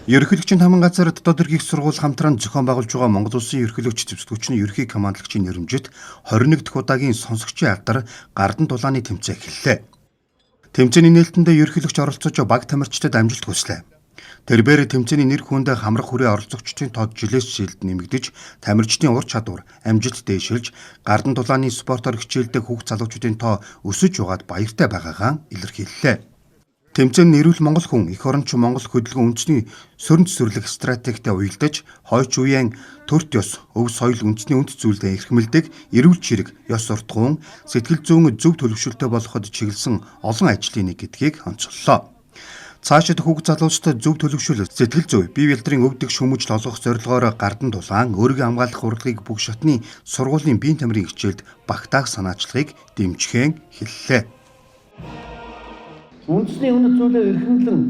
Ерөнхийлөгчийн таман газар дотоод эрхийг сургууль хамтран зохион байгуулж байгаа Монгол Улсын ерөнхийлөгч зөвлөгчний ерөнхий командлагчийн нэрэмжит 21 дахь удаагийн сонсогчийн алдар Гардан дулааны тэмцээн эхэллээ. Тэмцээний нээлтэндээ ерөнхийлөгч оролцож баг тамирчдад амжилт хүслээ. Тэрбээр тэмцээний нэр хүнд хамрах хүрээ оролцогчдын тод жилээс жилд нэмэгдэж, тамирчдын ур чадвар амжилт дээшилж, Гардан дулааны спортоор хичээлдэг хүүхд залуучуудын тоо өсөж байгаад баяртай байгаагаа илэрхийллээ. Тэмцээн нэрвэл Монгол хүн эх оронч Монгол хөдөлгөөн үндэсний сөрөнц сүрлэх стратегтэй уялдаж, хойч үеийн төрт ёс, өв соёл үндэсний үнд зүйлдээ эрхмэлдэг, эрүүл чирэг, ёс суртахуун, сэтгэл зүйн зөв төлөвшөлтөй болгоход чиглэсэн олон ажлын нэг гэдгийг онцоллоо. Цаашид хүүхд залуучдад зөв төлөвшөл, сэтгэл зүй, бие бэлтрийн өвдөг шүмжил олгох зорилгоор Гардан дулаан өөрийгөө хамгаалах урлагийг бүх шатны сургуулийн биеийн тамирын хичээлд багтаах санаачлагыг дэмжихэн хэллээ. Үндэсний үнэт зүйлээ эрхэмлэн,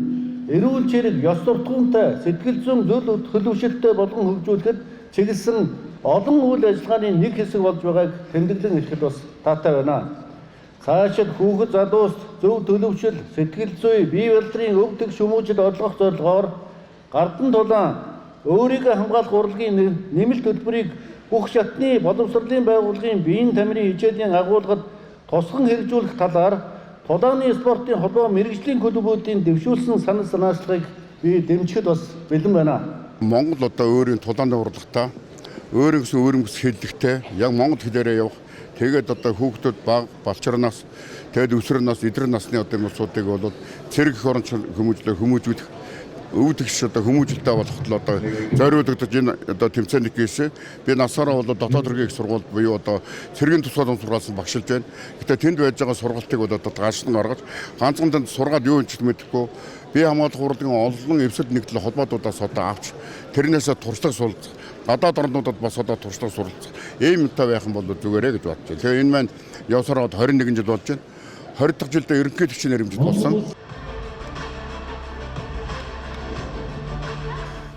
эрүүл чирэг, ёс суртахуунтай, сэтгэл зүйн зөв төлөвшөлтөй болгон хөгжүүлэхэд чиглэсэн олон үйл ажиллагааны нэг хэсэг болж байгааг тэмдэглэн хэлэхэд бас таатай байна. Цаашид хүүхэд залуус зөв төлөвшөл, сэтгэл зүй, бие бэлтрийн өвдөг шүмжил олгох зорилгоор Гардан дулаан өөрийгөө хамгаалах урлагийн нэмэлт төлбөрийг бүх шатны боловсролын байгууллагын биеийн тамирын хичээлийн агуулгад тусган хэрэгжүүлэх талаар Тулааны спортын холбоо мэрэгжлийн клубүүдийн дэвшүүлсэн санал санаачлагыг би дэмжихэд бас бэлэн байна. Монгол одоо өөрийн тулааны урлагтаа өөрөнгөс хэллэгтэй яг монгол хэлээрээ явах. Тэгээд одоо хүүхдүүд бага балчирнаас тэгээд өсвөрнөөс эдгээр насны одоо хүмүүсүүдийг бол цэрэг эх оронч хүмүүжүүлэх өвдөгч одоо хүмүүжүүлэлтэй болоход одоо зориулагдаж энэ одоо тэмцээний кейс би насаараа бол дотоод эрхийн сургууль буюу одоо цэргийн тусгай сургаалсан багшилж байна. Гэтэ тэнд байж байгаа сургалтыг бол одоо гаашин гаргаж ганцхан тэнд сургаад юу юм ч мэдэхгүй би хамгаалах урлагийн олон эвсэл нэгдэл холбоотуудаас одоо авч тэрнээс туршлага суралцах гадаад орнуудад бас одоо туршлага суралцах ийм юмтай байх юм бол зүгээрээ гэж бодож байна. Тэгээ энэ маань явсараад 21 жил болж байна. 20 дахь жилдээ ерөнхийлөгчийн нэрэмжит болсон.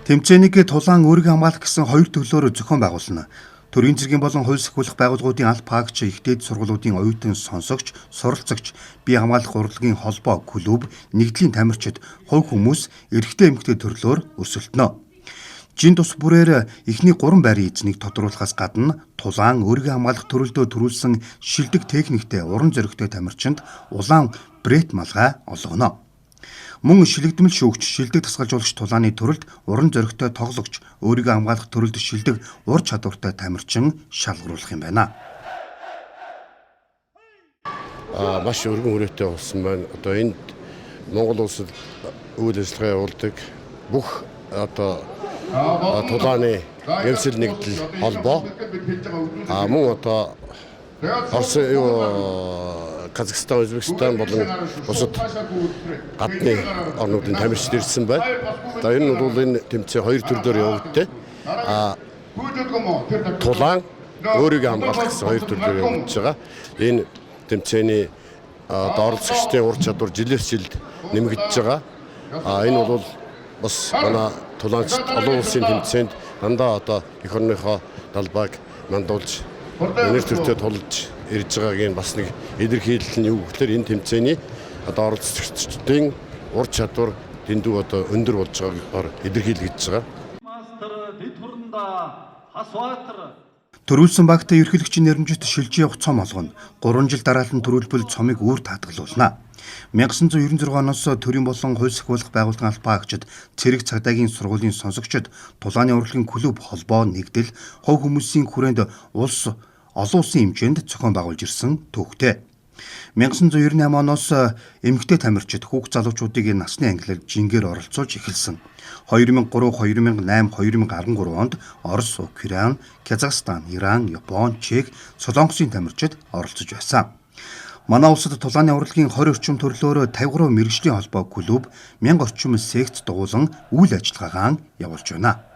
Тэмцээнийг тулаан өөрийгөө хамгаалах гэсэн хоёр төглөөр зохион байгуулна. Төрийн цэргийн болон хууль сахиулах байгууллагуудын аль паагч, ихтэйд сургуулиудын оюутан сонсогч, суралцагч, бие хамгаалах урлагийн холбоо, клуб, нэгдлийн тамирчид, хувь хүмүүс эрэгтэй эмэгтэй төрлөөр өрсөлдөнө. Жин тус бүрээр эхний 3 байрын эзнийг тодруулахаас гадна тулаан өөрийгөө хамгаалах төрөлдөө төрүүлсэн шилдэг техниктэй уран зоригтой тамирчинд улаан брет малгай олгоно. Мөн шилэгдмэл шүүгч, шилдэг тасгалжуулагч тулааны төрөлд уран зоригтой тоглогч, өөрийгөө хамгаалах төрөлд шилдэг ур чадвартай тамирчин шалгаруулах юм байна. Маш өргөн хүрээтэй болсон байна. Одоо энд Монгол улсад үйл ажиллагаа явуулдаг бүх одоо тулааны эвсэл нэгдэл холбоо мөн одоо Орос, Казахстан, Узбекистан болон бусад гадны орнуудын тамирчид ирсэн байна. За энэ нь бол энэ тэмцээн хоёр төрлөөр явагдтыг. Тулаан өөрийгөө хамгаалах гэсэн хоёр төрлөөр явагдаж байгаа. Энэ тэмцээний оролцогчдын ур чадвар жилээс жилд нэмэгдэж байгаа. Энэ бол бас манай тулаанчид олон улсын тэмцээнд дандаа одоо эх орныхоо талбайг мандуулж энерги төртөд тулж ирж байгаагийн бас нэг илэрхийлэл нь юу гэхээр энэ тэмцээний одоо оролцогчдын ур чадвар дэндүү одоо өндөр болж байгаагаар илэрхийлэгдэж байгаа. Төрүүлсэн багтаа ерөнхийлөгчийн нэрэмжит шилжиж явах цом олгоно. 3 жил дараалан төрүүлбэл цомыг үүр татгалуулна. 1996 оноос төрийн болон хууль сахиулах байгууллагын албаагчид, цэрэг цагдаагийн сургуулийн сонсогчид, тулааны урлагийн клуб холбоо нэгдэл, хувь хүмүүсийн хүрээнд олон улсын хэмжээнд зохион байгуулж ирсэн түүхтэй. 1998 оноос эмэгтэй тамирчид хүүхд залуучуудыг насны ангилалд жингээр оролцуулж эхэлсэн. 2003, 2008, 2013 онд Орос, Украин, Казахстан, Иран, Япон, Чех, Солонгосын тамирчид оролцож байсан. Манай улсад тулааны урлагийн 20 орчим төрлөөр 53 мэргэжлийн холбоо клуб, 1000 орчим секц дуулан үйл ажиллагаагаа явуулж байна.